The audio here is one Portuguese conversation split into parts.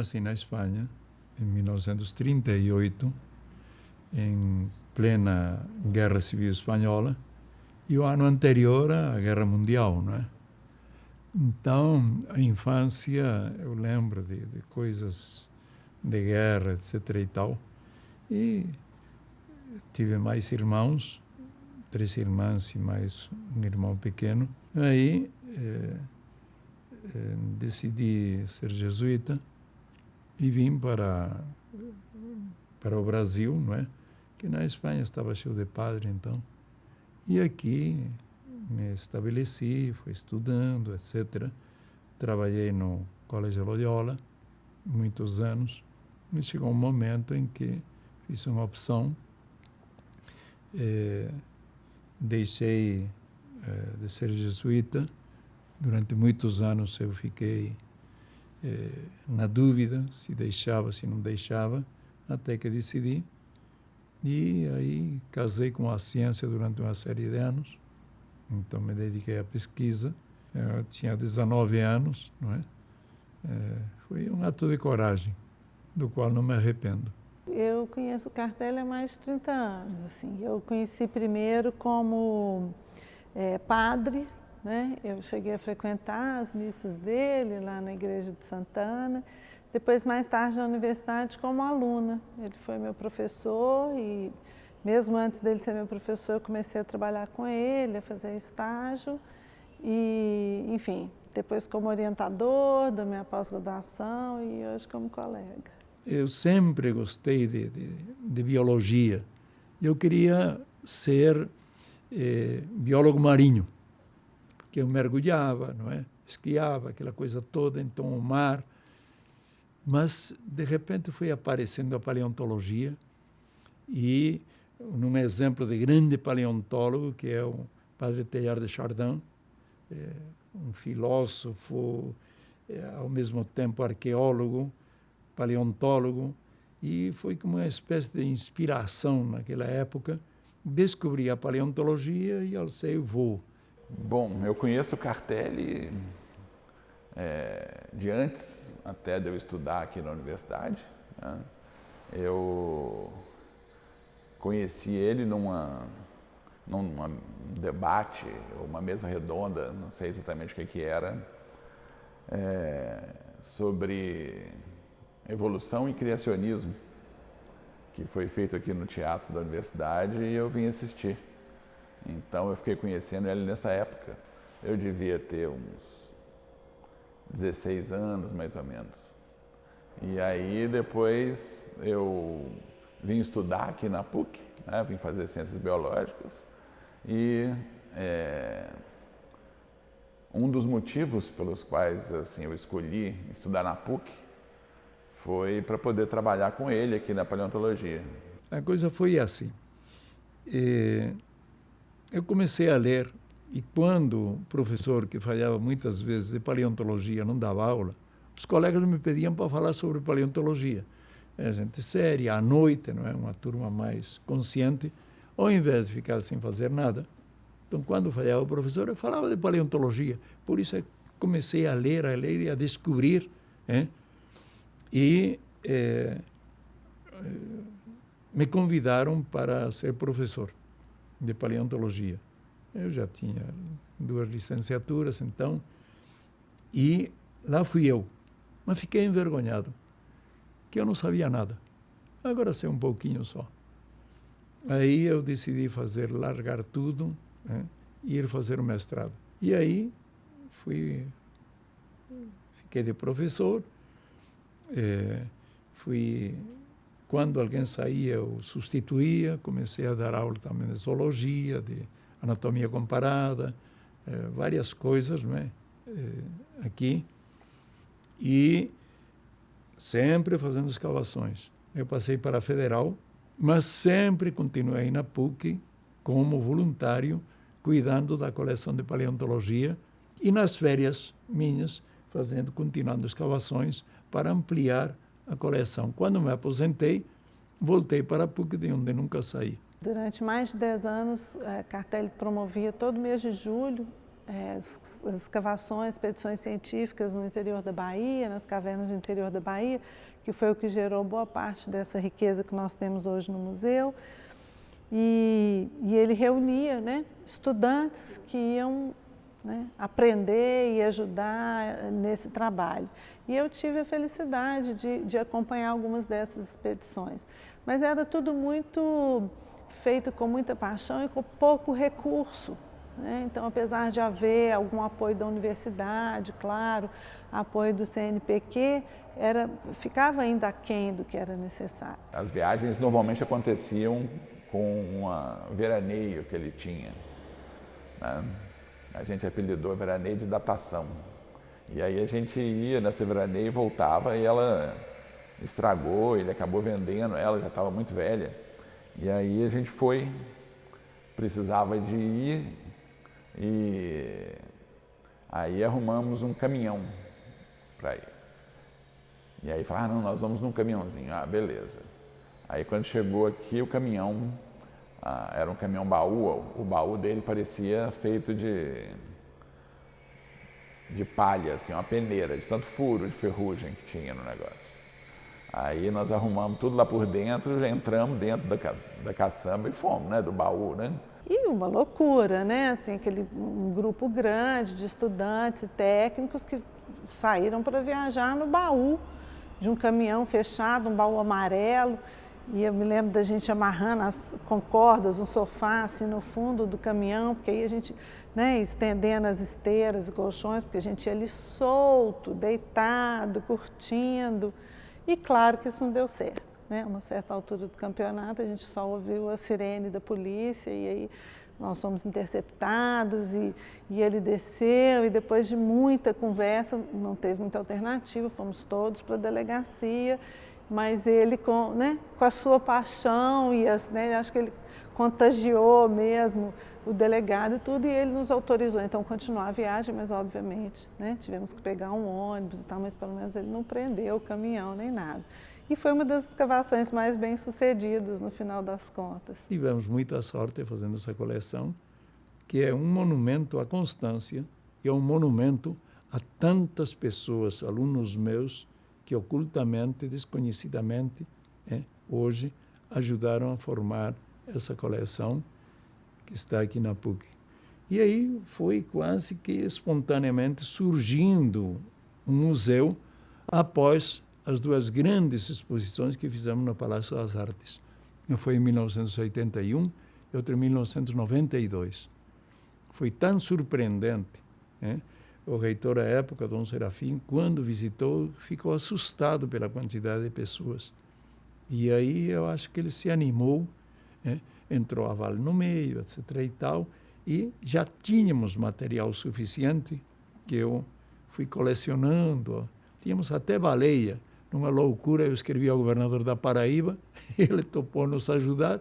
nasci na Espanha em 1938, em plena Guerra Civil Espanhola, e o ano anterior à Guerra Mundial, não é? Então, a infância, eu lembro de coisas de guerra, etc. e tal. E tive mais irmãos, 3 irmãs e mais um irmão pequeno. Aí decidi ser jesuíta e vim para o Brasil, não é? Que na Espanha estava cheio de padre, então. E aqui me estabeleci, fui estudando, etc. Trabalhei no Colégio Loyola muitos anos, e chegou um momento em que fiz uma opção, deixei de ser jesuíta. Durante muitos anos eu fiquei na dúvida se deixava, se não deixava, até que decidi. E aí casei com a ciência durante uma série de anos. Então me dediquei à pesquisa. Eu tinha 19 anos, não é? Foi um ato de coragem, do qual não me arrependo. Eu conheço o Cartelli há mais de 30 anos. Assim. Eu conheci primeiro como padre, né? Eu cheguei a frequentar as missas dele lá na Igreja de Santana. Depois, mais tarde, na universidade, como aluna. Ele foi meu professor e, mesmo antes dele ser meu professor, eu comecei a trabalhar com ele, a fazer estágio. E, enfim, depois como orientador da minha pós-graduação e hoje como colega. Eu sempre gostei de biologia. Eu queria ser biólogo marinho, porque eu mergulhava, não é? Esquiava, aquela coisa toda, então o mar. Mas, de repente, foi aparecendo a paleontologia e, num exemplo de grande paleontólogo, que é o padre Teilhard de Chardin, um filósofo, ao mesmo tempo arqueólogo, paleontólogo, e foi como uma espécie de inspiração naquela época. Descobri a paleontologia e alcei o voo. Bom, eu conheço o Cartelli de antes até de eu estudar aqui na universidade, né? Eu conheci ele num debate, uma mesa redonda, não sei exatamente o que era, sobre evolução e criacionismo, que foi feito aqui no teatro da universidade, e eu vim assistir. Então eu fiquei conhecendo ele nessa época. Eu devia ter uns 16 anos, mais ou menos. E aí depois eu vim estudar aqui na PUC, né? Vim fazer ciências biológicas. E um dos motivos pelos quais assim, eu escolhi estudar na PUC foi para poder trabalhar com ele aqui na paleontologia. A coisa foi assim. Eu comecei a ler, e quando o professor, que falhava muitas vezes de paleontologia, não dava aula, os colegas me pediam para falar sobre paleontologia. É gente séria, à noite, não é? Uma turma mais consciente, ao invés de ficar sem fazer nada. Então, quando falhava o professor, eu falava de paleontologia. Por isso, eu comecei a ler e a descobrir. E me convidaram para ser professor de paleontologia. Eu já tinha 2 licenciaturas, então, e lá fui eu. Mas fiquei envergonhado, que eu não sabia nada. Agora sei um pouquinho só. Aí eu decidi largar tudo, e ir fazer o mestrado. E aí fiquei de professor, quando alguém saía, eu substituía, comecei a dar aula também de zoologia, de anatomia comparada, várias coisas, não é? Aqui, e sempre fazendo escavações. Eu passei para a Federal, mas sempre continuei na PUC como voluntário, cuidando da coleção de paleontologia e nas férias minhas, continuando escavações para ampliar a coleção. Quando me aposentei, voltei para a PUC, de onde nunca saí. Durante mais de 10 anos, Cartelli promovia todo mês de julho as escavações, expedições científicas no interior da Bahia, nas cavernas do interior da Bahia, que foi o que gerou boa parte dessa riqueza que nós temos hoje no museu. E ele reunia, né, estudantes que iam, né, aprender e ajudar nesse trabalho. E eu tive a felicidade de acompanhar algumas dessas expedições. Mas era tudo muito feito com muita paixão e com pouco recurso. Então, apesar de haver algum apoio da universidade, claro, apoio do CNPq, ficava ainda aquém do que era necessário. As viagens normalmente aconteciam com um veraneio que ele tinha, né? A gente apelidou veraneio de datação. E aí a gente ia nesse veraneio e voltava e ela estragou, ele acabou vendendo, ela já estava muito velha. E aí a gente precisava de ir. E aí arrumamos um caminhão para ir. E aí falaram, não, nós vamos num caminhãozinho. Ah, beleza. Aí quando chegou aqui o caminhão, era um caminhão baú, o baú dele parecia feito de palha, assim, uma peneira, de tanto furo de ferrugem que tinha no negócio. Aí nós arrumamos tudo lá por dentro, já entramos dentro da caçamba e fomos, né, do baú, né? E uma loucura, né? Assim, um grupo grande de estudantes e técnicos que saíram para viajar no baú de um caminhão fechado, um baú amarelo. E eu me lembro da gente amarrando com cordas um sofá assim no fundo do caminhão, porque aí a gente, né, estendendo as esteiras e colchões, porque a gente ia ali solto, deitado, curtindo. E claro que isso não deu certo. A uma certa altura do campeonato, a gente só ouviu a sirene da polícia e aí nós fomos interceptados e ele desceu e depois de muita conversa, não teve muita alternativa, fomos todos para a delegacia, mas ele com a sua paixão e acho que ele contagiou mesmo o delegado e tudo, e ele nos autorizou então a continuar a viagem, mas obviamente tivemos que pegar um ônibus e tal, mas pelo menos ele não prendeu o caminhão nem nada. E foi uma das escavações mais bem sucedidas no final das contas. Tivemos muita sorte fazendo essa coleção, que é um monumento à constância e é um monumento a tantas pessoas, alunos meus, que ocultamente, desconhecidamente, hoje ajudaram a formar essa coleção que está aqui na PUC. E aí foi quase que espontaneamente surgindo um museu após as duas grandes exposições que fizemos no Palácio das Artes. Uma foi em 1981 e outra em 1992. Foi tão surpreendente, o reitor à época, Dom Serafim, quando visitou, ficou assustado pela quantidade de pessoas. E aí eu acho que ele se animou, entrou a Vale no meio, etc. e tal, e já tínhamos material suficiente que eu fui colecionando. Tínhamos até baleia. Numa loucura, eu escrevi ao governador da Paraíba, ele topou nos ajudar.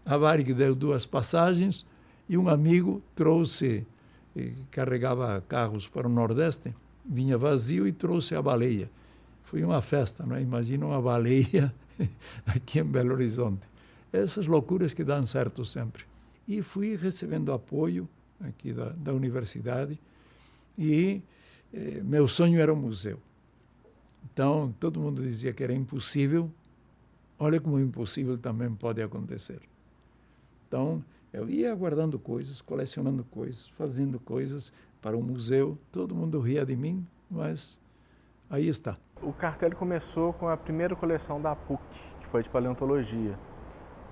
A Varig deu 2 passagens e um amigo trouxe, carregava carros para o Nordeste, vinha vazio e trouxe a baleia. Foi uma festa, não é? Imagina uma baleia aqui em Belo Horizonte. Essas loucuras que dão certo sempre. E fui recebendo apoio aqui da universidade e meu sonho era um museu. Então, todo mundo dizia que era impossível. Olha como impossível também pode acontecer. Então, eu ia guardando coisas, colecionando coisas, fazendo coisas para o museu. Todo mundo ria de mim, mas aí está. O cartel começou com a primeira coleção da PUC, que foi de paleontologia.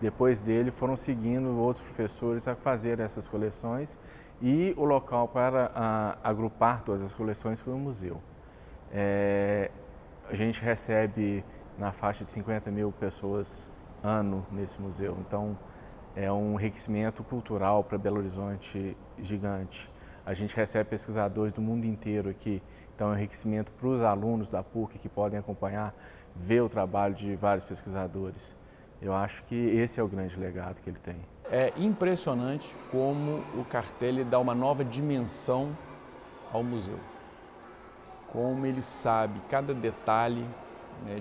Depois dele foram seguindo outros professores a fazer essas coleções e o local para agrupar todas as coleções foi o museu. A gente recebe na faixa de 50 mil pessoas ano nesse museu, então é um enriquecimento cultural para Belo Horizonte gigante. A gente recebe pesquisadores do mundo inteiro aqui, então é um enriquecimento para os alunos da PUC que podem acompanhar, ver o trabalho de vários pesquisadores. Eu acho que esse é o grande legado que ele tem. É impressionante como o cartel dá uma nova dimensão ao museu. Como ele sabe cada detalhe,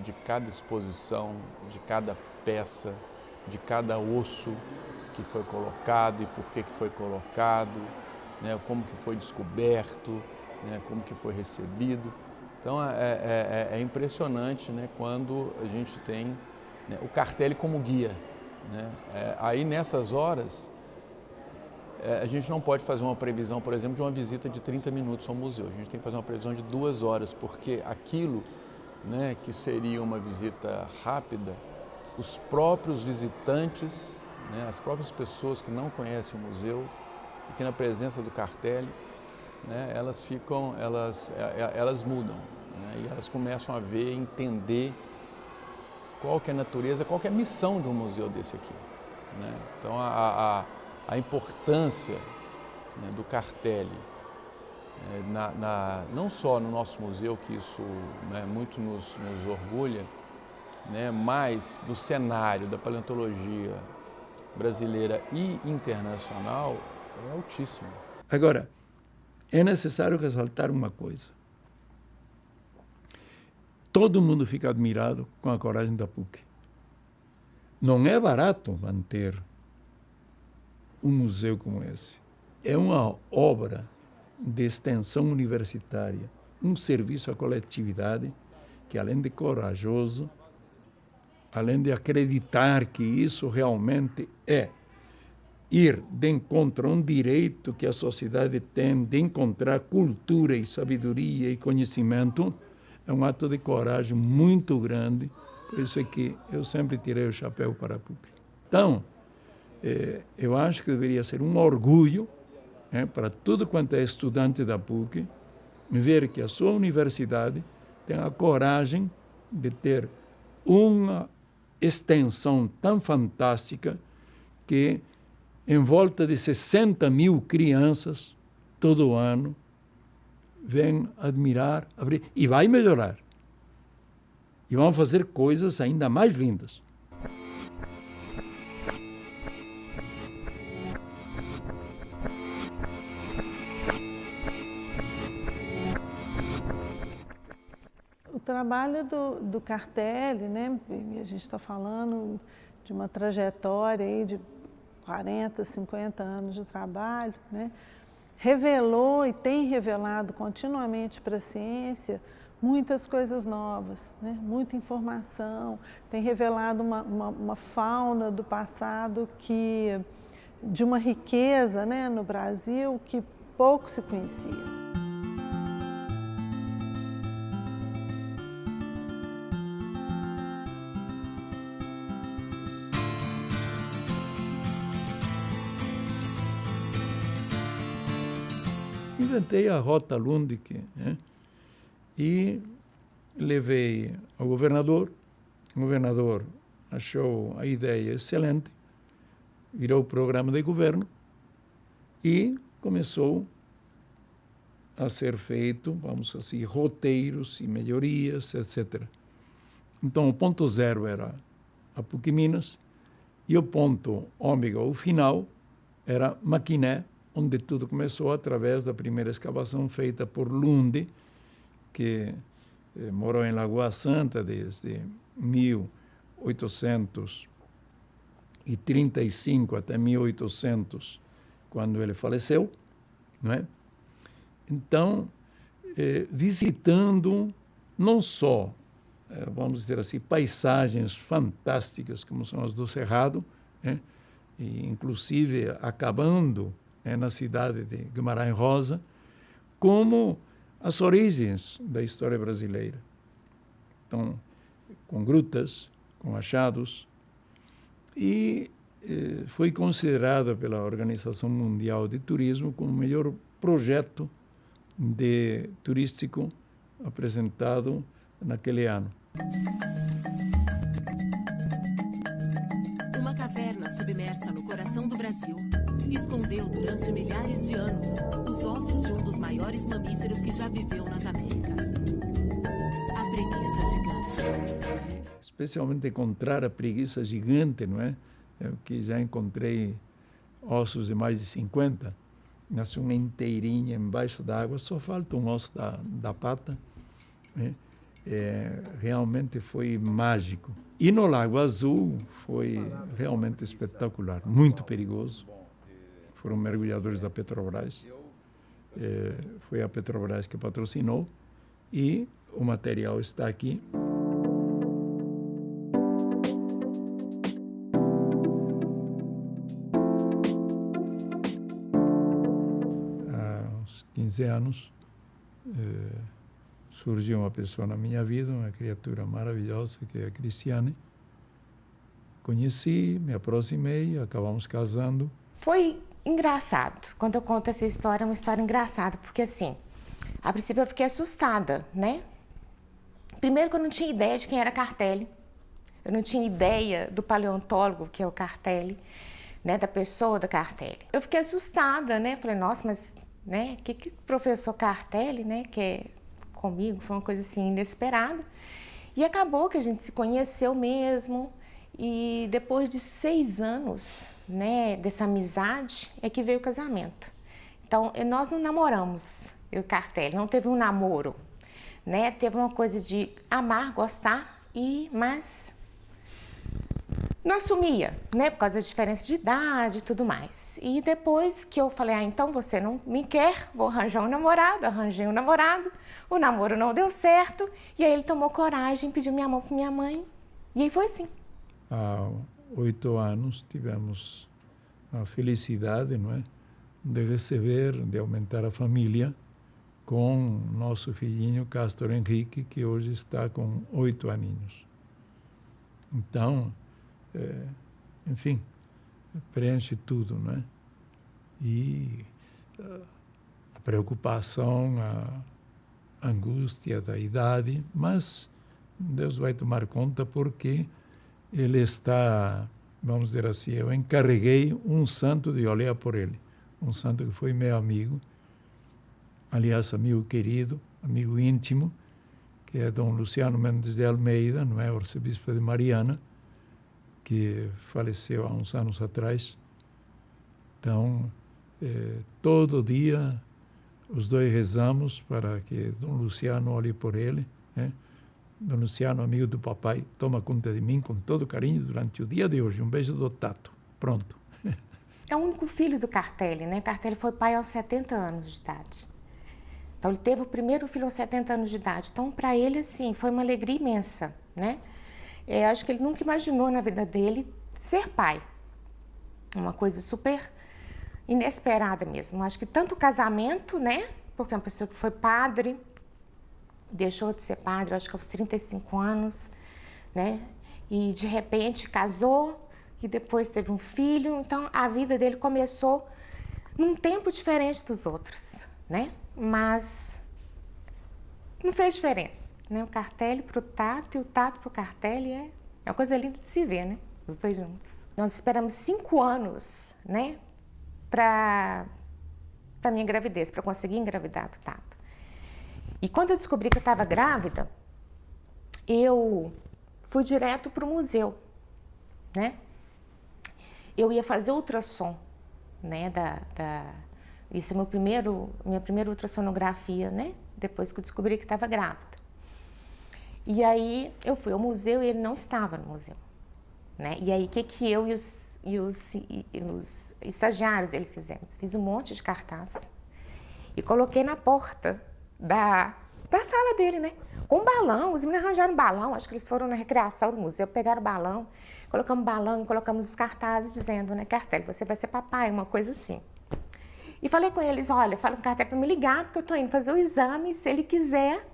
de cada exposição, de cada peça, de cada osso que foi colocado e por que foi colocado. né, como que foi descoberto, né, como que foi recebido. Então é impressionante, né, quando a gente tem, né, o Cartelli como guia, né? Aí nessas horas a gente não pode fazer uma previsão, por exemplo, de uma visita de 30 minutos ao museu. A gente tem que fazer uma previsão de 2 horas, porque aquilo, né, que seria uma visita rápida, os próprios visitantes, né, as próprias pessoas que não conhecem o museu, e que na presença do Cartelli, né, elas mudam, né, e elas começam a ver, entender qual que é a natureza, qual que é a missão de um museu desse aqui, né? Então a importância, né, do Cartelli, não só no nosso museu, que isso, né, muito nos orgulha, né, mas do cenário da paleontologia brasileira e internacional, é altíssimo. Agora, é necessário ressaltar uma coisa. Todo mundo fica admirado com a coragem da PUC. Não é barato manter um museu como esse. É uma obra de extensão universitária, um serviço à coletividade que, além de corajoso, além de acreditar que isso realmente é ir de encontro a um direito que a sociedade tem de encontrar cultura e sabedoria e conhecimento, é um ato de coragem muito grande. Por isso é que eu sempre tirei o chapéu para a PUC. Então, eu acho que deveria ser um orgulho, para tudo quanto é estudante da PUC, ver que a sua universidade tem a coragem de ter uma extensão tão fantástica que, em volta de 60 mil crianças, todo ano, vêm admirar, abrir, e vai melhorar. E vão fazer coisas ainda mais lindas. O trabalho do Cartelli, né, a gente está falando de uma trajetória aí de 40, 50 anos de trabalho, né, revelou e tem revelado continuamente para a ciência muitas coisas novas, né, muita informação, tem revelado uma fauna do passado de uma riqueza, né, no Brasil que pouco se conhecia. Inventei a Rota Lundich, né? E levei ao governador. O governador achou a ideia excelente, virou o programa de governo e começou a ser feito, vamos assim, roteiros e melhorias, etc. Então, o ponto zero era a PUC Minas e o ponto ômega, o final, era Maquiné, onde tudo começou através da primeira escavação feita por Lunde, que morou em Lagoa Santa desde 1835 até 1800, quando ele faleceu, não é? Então, visitando não só, vamos dizer assim, paisagens fantásticas, como são as do Cerrado, né? E, inclusive, acabando na cidade de Guimarães Rosa, como as origens da história brasileira. Então, com grutas, com achados, e foi considerada pela Organização Mundial de Turismo como o melhor projeto turístico apresentado naquele ano. Uma caverna submersa no coração do Brasil escondeu durante milhares de anos os ossos de um dos maiores mamíferos que já viveu nas Américas. A preguiça gigante. Especialmente encontrar a preguiça gigante, não é? Eu que já encontrei ossos de mais de 50, nasceu uma inteirinha embaixo d'água, só falta um osso da pata, né? Realmente foi mágico. E no Lago Azul foi realmente espetacular, muito perigoso. Foram mergulhadores da Petrobras. foi a Petrobras que patrocinou, e o material está aqui. Há uns 15 anos, surgiu uma pessoa na minha vida, uma criatura maravilhosa, que é a Cristiane. Conheci, me aproximei, acabamos casando. Foi engraçado. Quando eu conto essa história, é uma história engraçada, porque assim, a princípio eu fiquei assustada, né? Primeiro que eu não tinha ideia de quem era Cartelli. Eu não tinha ideia do paleontólogo, que é o Cartelli, né? Da pessoa da Cartelli. Eu fiquei assustada, né? Falei, nossa, mas, né? Que professor Cartelli, né? Que é comigo, foi uma coisa assim inesperada. E acabou que a gente se conheceu mesmo. E depois de 6 anos, né, dessa amizade, é que veio o casamento. Então, nós não namoramos, eu e o Cartelli, não teve um namoro, né? Teve uma coisa de amar, gostar, mas não assumia, né? Por causa da diferença de idade e tudo mais. E depois que eu falei, então você não me quer, vou arranjar um namorado, arranjei um namorado, o namoro não deu certo, e aí ele tomou coragem, pediu minha mão para minha mãe, e aí foi assim. Há 8 anos tivemos a felicidade, não é, de receber, de aumentar a família com nosso filhinho Castor Henrique, que hoje está com 8 aninhos. Então, enfim, preenche tudo, não é? E a preocupação, a angústia da idade, mas Deus vai tomar conta, porque ele está, vamos dizer assim, eu encarreguei um santo de olhar por ele, um santo que foi meu amigo, aliás, amigo querido, amigo íntimo, que é Dom Luciano Mendes de Almeida, não é, arcebispo de Mariana, que faleceu há uns anos atrás. Então, todo dia os dois rezamos para que Dom Luciano olhe por ele, né? Dom Luciano, amigo do papai, toma conta de mim com todo carinho durante o dia de hoje. Um beijo do Tato. Pronto. É o único filho do Cartelli, né? Cartelli foi pai aos 70 anos de idade. Então, ele teve o primeiro filho aos 70 anos de idade. Então, para ele, assim, foi uma alegria imensa, né? Acho que ele nunca imaginou na vida dele ser pai. Uma coisa super inesperada mesmo. Acho que tanto o casamento, né? Porque é uma pessoa que foi padre, deixou de ser padre, acho que aos 35 anos, né? E de repente casou e depois teve um filho. Então a vida dele começou num tempo diferente dos outros, né? Mas não fez diferença, né? O Cartelli pro Tato e o Tato pro Cartelli é uma coisa linda de se ver, né? Os dois juntos. Nós esperamos 5 anos, né? Para minha gravidez, para conseguir engravidar do Tato. E quando eu descobri que eu estava grávida, eu fui direto para o museu, né? Eu ia fazer ultrassom, né? Isso é minha primeira ultrassonografia, né? Depois que eu descobri que estava grávida. E aí eu fui ao museu e ele não estava no museu, né? E aí o que eu e os estagiários eles fizemos? Fiz um monte de cartaz e coloquei na porta da sala dele, né? Com balão, os meninos arranjaram balão, acho que eles foram na recreação do museu, pegaram balão, colocamos balão e colocamos os cartazes dizendo, né, Cartelli, você vai ser papai, uma coisa assim. E falei com eles, olha, fala com o Cartelli para me ligar, porque eu tô indo fazer o exame, se ele quiser,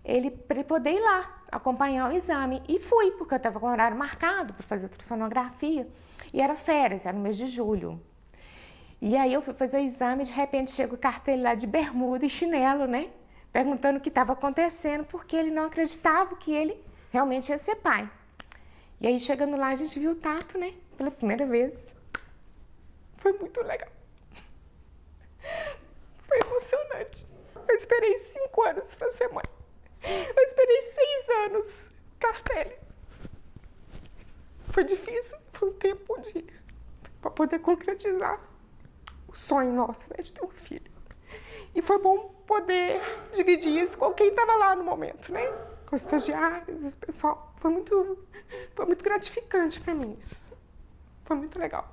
ele poder ir lá, acompanhar o exame. E fui, porque eu estava com o horário marcado para fazer ultrassonografia, e era férias, era no mês de julho. E aí eu fui fazer o exame e de repente chega o Cartelli lá de bermuda e chinelo, né? Perguntando o que estava acontecendo, porque ele não acreditava que ele realmente ia ser pai. E aí chegando lá a gente viu o Tato, né? Pela primeira vez. Foi muito legal. Foi emocionante. Eu esperei 5 anos para ser mãe. Eu esperei 6 anos, Cartelli. Foi difícil, foi um tempo para poder concretizar o sonho nosso, né, de ter um filho. E foi bom poder dividir isso com quem estava lá no momento, né? Com os estagiários, o pessoal. Foi muito gratificante para mim isso. Foi muito legal.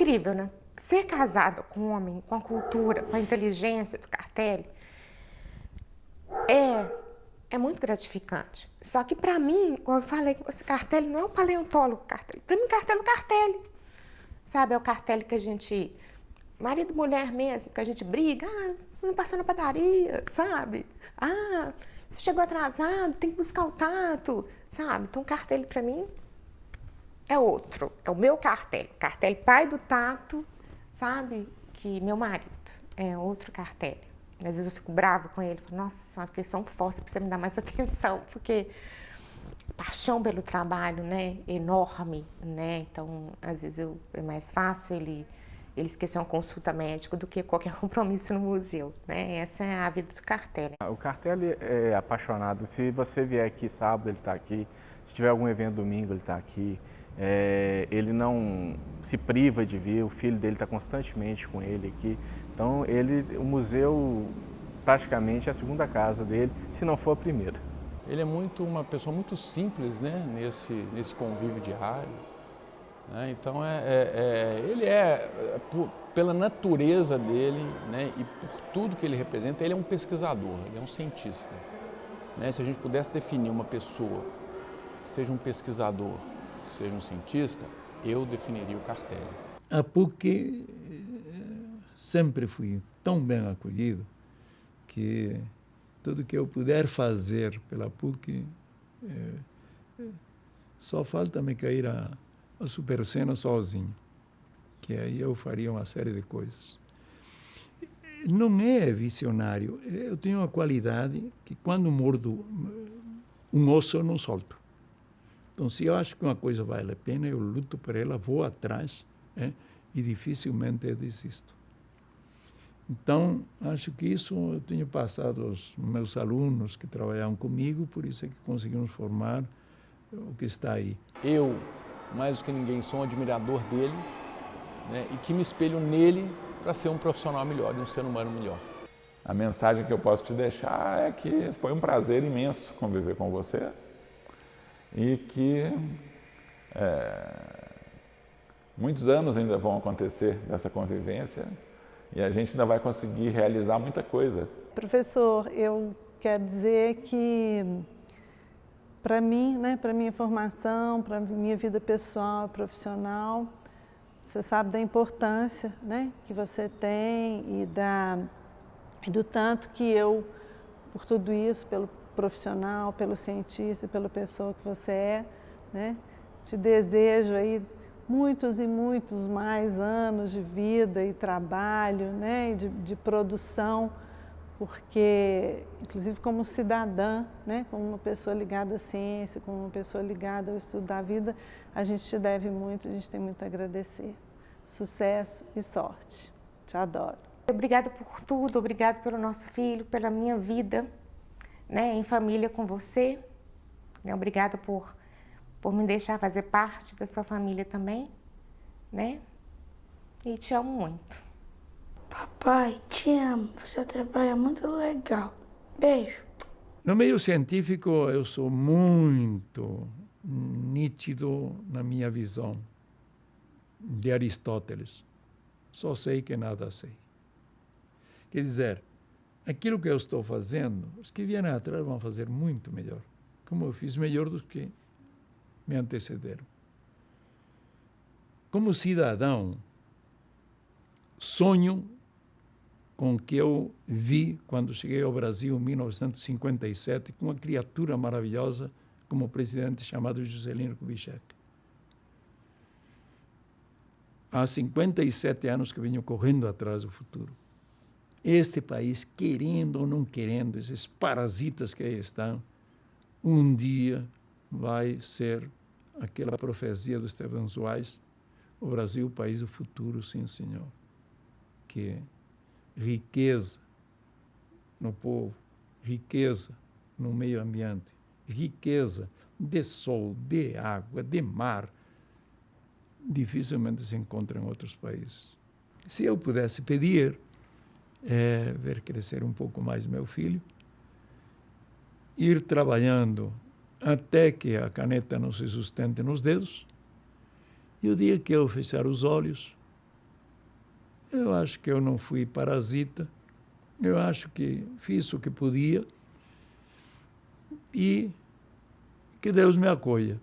incrível, né? Ser casada com um homem, com a cultura, com a inteligência do Cartelli, é muito gratificante. Só que para mim, como eu falei, esse Cartelli não é um paleontólogo Cartelli. Para mim, Cartelli é um Cartelli. Sabe, é o Cartelli que a gente, marido e mulher mesmo, que a gente briga, não passou na padaria, sabe? Você chegou atrasado, tem que buscar o tato, sabe? Então, o Cartelli para mim é outro, é o meu Cartelli. Cartelli pai do tato, sabe? Que meu marido é outro Cartelli. Às vezes eu fico brava com ele, falo, nossa, porque são força, precisa me dar mais atenção, porque paixão pelo trabalho, né, enorme, né, então às vezes é mais fácil ele esquecer uma consulta médica do que qualquer compromisso no museu, né, essa é a vida do Cartelli. O Cartelli é apaixonado, se você vier aqui sábado ele está aqui, se tiver algum evento domingo ele está aqui, ele não se priva de vir, o filho dele está constantemente com ele aqui, então o museu praticamente é a segunda casa dele, se não for a primeira. Ele é uma pessoa muito simples, né, nesse convívio diário, né? Então pela natureza dele, né, e por tudo que ele representa, ele é um pesquisador, ele é um cientista, né? Se a gente pudesse definir uma pessoa que seja um pesquisador, que seja um cientista, eu definiria o Cartelli. A PUC sempre fui tão bem acolhido que tudo que eu puder fazer pela PUC, só falta me cair a Supercena sozinho, que aí eu faria uma série de coisas. Não é visionário, eu tenho uma qualidade que quando mordo um osso eu não solto. Então, se eu acho que uma coisa vale a pena, eu luto por ela, vou atrás, e dificilmente eu desisto. Então, acho que isso eu tenho passado aos meus alunos que trabalham comigo, por isso é que conseguimos formar o que está aí. Eu, mais do que ninguém, sou um admirador dele, né, e que me espelho nele para ser um profissional melhor e um ser humano melhor. A mensagem que eu posso te deixar é que foi um prazer imenso conviver com você e que muitos anos ainda vão acontecer dessa convivência e a gente ainda vai conseguir realizar muita coisa. Professor, eu quero dizer que para mim, né, para minha formação, para minha vida pessoal e profissional, você sabe da importância, né, que você tem e do tanto que eu, por tudo isso, pelo profissional, pelo cientista, pela pessoa que você é, né, te desejo aí muitos e muitos mais anos de vida e trabalho, né, e de produção, porque, inclusive como cidadã, né, como uma pessoa ligada à ciência, como uma pessoa ligada ao estudo da vida, a gente te deve muito, a gente tem muito a agradecer. Sucesso e sorte. Te adoro. Obrigada por tudo, obrigada pelo nosso filho, pela minha vida, né, em família com você. Né, obrigada por me deixar fazer parte da sua família também, né? E te amo muito. Papai, te amo. Você trabalha muito legal. Beijo. No meio científico, eu sou muito nítido na minha visão de Aristóteles. Só sei que nada sei. Quer dizer, aquilo que eu estou fazendo, os que vierem atrás vão fazer muito melhor. Como eu fiz melhor do que me antecederam. Como cidadão, sonho com o que eu vi quando cheguei ao Brasil em 1957, com uma criatura maravilhosa como presidente chamado Juscelino Kubitschek. Há 57 anos que venho correndo atrás do futuro. Este país, querendo ou não querendo, esses parasitas que aí estão, um dia vai ser aquela profecia dos Estevão Soares, o Brasil, o país do futuro, sim, senhor. Que riqueza no povo, riqueza no meio ambiente, riqueza de sol, de água, de mar, dificilmente se encontra em outros países. Se eu pudesse pedir, ver crescer um pouco mais meu filho, ir trabalhando até que a caneta não se sustente nos dedos, e o dia que eu fechar os olhos, Eu acho que eu não fui parasita. Eu acho que fiz o que podia e que Deus me acolha.